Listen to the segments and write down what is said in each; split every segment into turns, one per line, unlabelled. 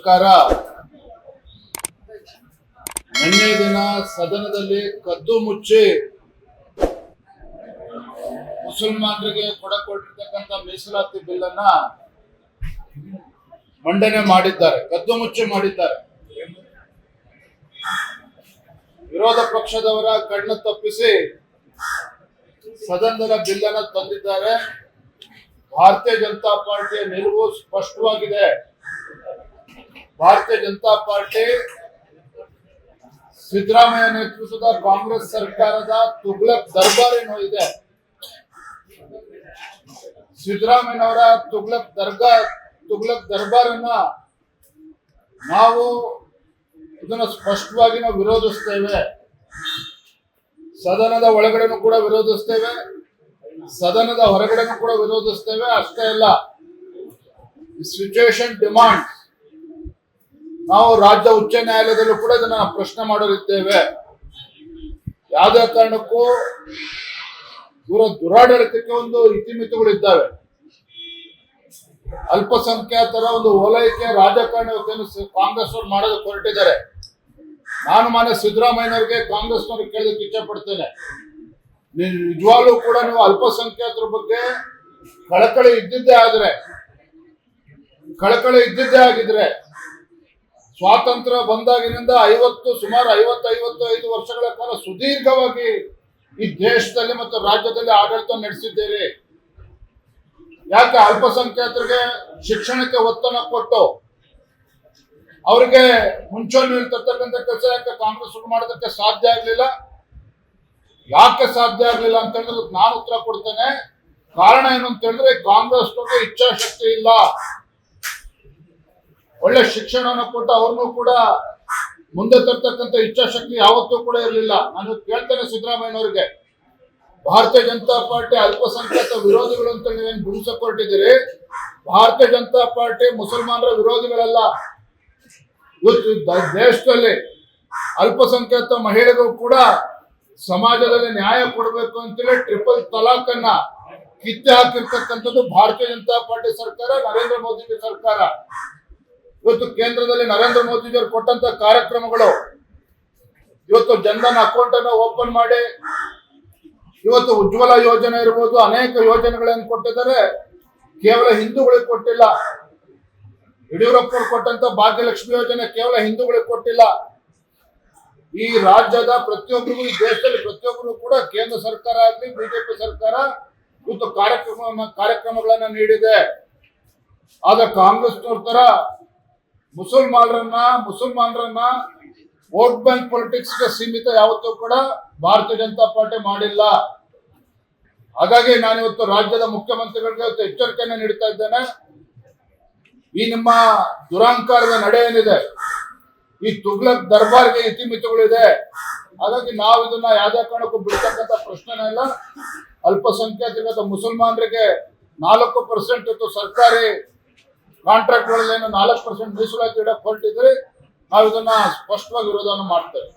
ಸರ್ಕಾರ ನಿನ್ನೆ ದಿನ ಸದನದಲ್ಲಿ ಕದ್ದು ಮುಚ್ಚಿ ಮುಸಲ್ಮಾನರಿಗೆ ಕೊಟ್ಟಿರ್ತಕ್ಕಂಥ ಮೀಸಲಾತಿ ಬಿಲ್ ಅನ್ನ ಮಂಡನೆ ಮಾಡಿದ್ದಾರೆ, ಕದ್ದು ಮುಚ್ಚಿ ಮಾಡಿದ್ದಾರೆ. ವಿರೋಧ ಪಕ್ಷದವರ ಕಣ್ಣು ತಪ್ಪಿಸಿ ಸದನದ ಬಿಲ್ ಅನ್ನು ತಂದಿದ್ದಾರೆ. ಭಾರತೀಯ ಜನತಾ ಪಾರ್ಟಿಯ ನಿಲುವು ಸ್ಪಷ್ಟವಾಗಿದೆ. ಭಾರತೀಯ ಜನತಾ ಪಾರ್ಟಿ ಸಿದ್ದರಾಮಯ್ಯ ನೇತೃತ್ವದ ಕಾಂಗ್ರೆಸ್ ಸರ್ಕಾರದ ತುಗ್ಲಕ್ ದರ್ಬಾರ್ ಏನೋ ಇದೆ, ಸಿದ್ದರಾಮಯ್ಯನವರ ತುಗ್ಲಕ್ ದರ್ಬಾರನ್ನ ನಾವು ಇದನ್ನು ಸ್ಪಷ್ಟವಾಗಿ ನಾವು ವಿರೋಧಿಸ್ತೇವೆ. ಸದನದ ಒಳಗಡೆನೂ ಕೂಡ ವಿರೋಧಿಸ್ತೇವೆ, ಸದನದ ಹೊರಗಡೆನೂ ಕೂಡ ವಿರೋಧಿಸ್ತೇವೆ. ಅಷ್ಟೇ ಅಲ್ಲ, ಸಿಚುವೇಶನ್ ಡಿಮಾಂಡ್ ನಾವು ರಾಜ್ಯ ಉಚ್ಚ ನ್ಯಾಯಾಲಯದಲ್ಲೂ ಕೂಡ ಇದನ್ನ ಪ್ರಶ್ನೆ ಮಾಡೋರಿದ್ದೇವೆ. ಯಾವುದೇ ಕಾರಣಕ್ಕೂ ಇವರ ದುರಾಡಳಿತಕ್ಕೆ ಒಂದು ಇತಿಮಿತಿಗಳಿದ್ದಾವೆ. ಅಲ್ಪಸಂಖ್ಯಾತರ ಒಂದು ಓಲೈಕೆ ರಾಜಕಾರಣವನ್ನು ಕಾಂಗ್ರೆಸ್ ಅವರು ಮಾಡೋದಕ್ಕೆ ಹೊರಟಿದ್ದಾರೆ. ನಾನು ಮಾನ್ಯ ಸಿದ್ದರಾಮಯ್ಯನವರಿಗೆ ಕಾಂಗ್ರೆಸ್ನವ್ರಿಗೆ ಕೇಳೋದಕ್ಕೆ ಇಚ್ಛೆ ಪಡ್ತೇನೆ, ನಿಜವಾಗ್ಲೂ ಕೂಡ ನೀವು ಅಲ್ಪಸಂಖ್ಯಾತರ ಬಗ್ಗೆ ಕಳಕಳಿ ಇದ್ದಿದ್ದೇ ಆಗಿದ್ರೆ ಸ್ವಾತಂತ್ರ್ಯ ಬಂದಾಗಿನಿಂದ ಸುಮಾರು 55 ವರ್ಷಗಳ ಕಾಲ ಸುದೀರ್ಘವಾಗಿ ಈ ದೇಶದಲ್ಲಿ ಮತ್ತು ರಾಜ್ಯದಲ್ಲಿ ಆಡಳಿತ ನಡೆಸಿದ್ದೀರಿ. ಯಾಕೆ ಅಲ್ಪಸಂಖ್ಯಾತರಿಗೆ ಶಿಕ್ಷಣಕ್ಕೆ ಒತ್ತನ್ನು ಕೊಟ್ಟು ಅವರಿಗೆ ಮುಂಚೂಣಿ ನಿಲ್ತಕ್ಕಂಥ ಕೆಲಸ ಯಾಕೆ ಕಾಂಗ್ರೆಸ್ ಮಾಡೋದಕ್ಕೆ ಸಾಧ್ಯ ಆಗ್ಲಿಲ್ಲ? ಯಾಕೆ ಸಾಧ್ಯ ಆಗ್ಲಿಲ್ಲ ಅಂತ ಹೇಳಿದ್ರೆ ನಾನು ಉತ್ತರ ಕೊಡ್ತೇನೆ. ಕಾರಣ ಏನು ಅಂತ ಹೇಳಿದ್ರೆ ಕಾಂಗ್ರೆಸ್ ಇಚ್ಛಾಶಕ್ತಿ ಇಲ್ಲ. ಒಳ್ಳೆ ಶಿಕ್ಷಣವನ್ನು ಕೊಟ್ಟು ಅವ್ರನ್ನೂ ಕೂಡ ಮುಂದೆ ತರ್ತಕ್ಕಂಥ ಇಚ್ಛಾಶಕ್ತಿ ಯಾವತ್ತೂ ಕೂಡ ಇರಲಿಲ್ಲ. ನಾನು ಕೇಳ್ತೇನೆ ಸಿದ್ದರಾಮಯ್ಯನವರಿಗೆ, ಭಾರತೀಯ ಜನತಾ ಪಾರ್ಟಿ ಅಲ್ಪಸಂಖ್ಯಾತ ವಿರೋಧಿಗಳು ಅಂತ ನೀವೇನು ಬಿಡಿಸಕ್ಕೆ ಹೊರಟಿದ್ದೀರಿ. ಭಾರತೀಯ ಜನತಾ ಪಾರ್ಟಿ ಮುಸಲ್ಮಾನರ ವಿರೋಧಿಗಳಲ್ಲ. ಇವತ್ತು ದೇಶದಲ್ಲಿ ಅಲ್ಪಸಂಖ್ಯಾತ ಮಹಿಳೆಗೂ ಕೂಡ ಸಮಾಜದಲ್ಲಿ ನ್ಯಾಯ ಕೊಡಬೇಕು ಅಂತೇಳಿ ಟ್ರಿಪಲ್ ತಲಾಕ್ ಅನ್ನ ಕಿತ್ತೆ ಹಾಕಿರ್ತಕ್ಕಂಥದ್ದು ಭಾರತೀಯ ಜನತಾ ಪಾರ್ಟಿ ಸರ್ಕಾರ, ನರೇಂದ್ರ ಮೋದಿ ಸರ್ಕಾರ. ಇವತ್ತು ಕೇಂದ್ರದಲ್ಲಿ ನರೇಂದ್ರ ಮೋದಿಜಿಯವರು ಕೊಟ್ಟಂತ ಕಾರ್ಯಕ್ರಮಗಳು, ಇವತ್ತು ಜನ್ಧನ್ ಅಕೌಂಟ್ ಅನ್ನು ಓಪನ್ ಮಾಡಿ, ಇವತ್ತು ಉಜ್ವಲ ಯೋಜನೆ ಇರ್ಬೋದು, ಅನೇಕ ಯೋಜನೆಗಳನ್ನು ಕೊಟ್ಟಿದ್ದಾರೆ. ಕೇವಲ ಹಿಂದೂಗಳಿಗೆ ಕೊಟ್ಟಿಲ್ಲ. ಯಡಿಯೂರಪ್ಪರು ಕೊಟ್ಟಂತ ಭಾಗ್ಯಲಕ್ಷ್ಮಿ ಯೋಜನೆ ಕೇವಲ ಹಿಂದೂಗಳಿಗೆ ಕೊಟ್ಟಿಲ್ಲ. ಈ ರಾಜ್ಯದ ಪ್ರತಿಯೊಬ್ಬರಿಗೂ, ಈ ದೇಶದಲ್ಲಿ ಪ್ರತಿಯೊಬ್ಬರಿಗೂ ಕೂಡ ಕೇಂದ್ರ ಸರ್ಕಾರ ಆಗಲಿ ಬಿಜೆಪಿ ಸರ್ಕಾರ ಇವತ್ತು ಕಾರ್ಯಕ್ರಮಗಳನ್ನ ನೀಡಿದೆ. ಆದ್ರೆ ಕಾಂಗ್ರೆಸ್ನವ್ರ ತರ ಮುಸಲ್ಮಾನರನ್ನ ವೋಟ್ ಬ್ಯಾಂಕ್ ಪೊಲಿಟಿಕ್ಸ್ಗೆ ಸೀಮಿತ ಯಾವತ್ತೂ ಕೂಡ ಭಾರತೀಯ ಜನತಾ ಪಾರ್ಟಿ ಮಾಡಿಲ್ಲ. ಹಾಗಾಗಿ ನಾನಿವತ್ತು ರಾಜ್ಯದ ಮುಖ್ಯಮಂತ್ರಿಗಳಿಗೆ ಇವತ್ತು ಎಚ್ಚರಿಕೆಯನ್ನು ನೀಡ್ತಾ ಇದ್ದೇನೆ. ಈ ನಿಮ್ಮ ದುರಹಂಕಾರದ ನಡೆ ಏನಿದೆ, ಈ ತುಗ್ಲಕ್ ದರ್ಬಾರ್ಗೆ ಇತಿಮಿತಿಗಳಿದೆ. ಹಾಗಾಗಿ ನಾವು ಇದನ್ನ ಯಾವುದೇ ಕಾರಣಕ್ಕೂ ಬಿಡ್ತಕ್ಕಂಥ ಪ್ರಶ್ನೆನೇ ಇಲ್ಲ. ಅಲ್ಪಸಂಖ್ಯಾತರಿಗೆ ಮುಸಲ್ಮಾನರಿಗೆ 4% ಇತ್ತು ಸರ್ಕಾರಿ ಕಾಂಟ್ರಾಕ್ಟ್ಗಳಲ್ಲೇನು 4% ಮೀಸಲಾತಿ ಇಡಕ್ಕೆ ಹೊರಟಿದ್ರೆ ನಾವು ಇದನ್ನ ಸ್ಪಷ್ಟವಾಗಿ ವಿರೋಧವನ್ನು ಮಾಡ್ತೇವೆ.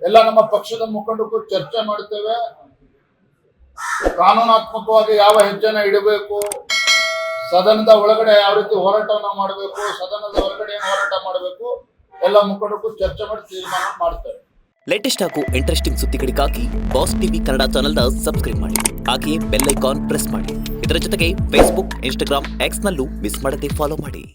ಎಲ್ಲ ನಮ್ಮ ಪಕ್ಷದ ಮುಖಂಡರು ಚರ್ಚೆ ಮಾಡ್ತೇವೆ. ಕಾನೂನಾತ್ಮಕವಾಗಿ ಯಾವ ಹೆಜ್ಜೆನ ಇಡಬೇಕು, ಸದನದ ಒಳಗಡೆ ಯಾವ ರೀತಿ ಹೋರಾಟವನ್ನು ಮಾಡಬೇಕು, ಸದನದ ಹೊರಗಡೆ ಏನು ಹೋರಾಟ ಮಾಡಬೇಕು, ಎಲ್ಲ ಮುಖಂಡರು ಚರ್ಚೆ ಮಾಡಿ ತೀರ್ಮಾನ ಮಾಡ್ತೇವೆ.
ಲೇಟೆಸ್ಟ್ ಹಾಗೂ ಇಂಟ್ರೆಸ್ಟಿಂಗ್ ಸುದ್ದಿಗಳಿಗಾಗಿ ಬಾಸ್ ಟಿವಿ ಕನ್ನಡ ಚಾನೆಲ್ನ ಸಬ್ಸ್ಕ್ರೈಬ್ ಮಾಡಿ. ಹಾಗೆಯೇ ಬೆಲ್ ಐಕಾನ್ ಪ್ರೆಸ್ ಮಾಡಿ. ಇದರ ಜೊತೆಗೆ ಫೇಸ್ಬುಕ್, ಇನ್ಸ್ಟಾಗ್ರಾಮ್, ಎಕ್ಸ್ ನಲ್ಲೂ ಮಿಸ್ ಮಾಡದೆ ಫಾಲೋ ಮಾಡಿ.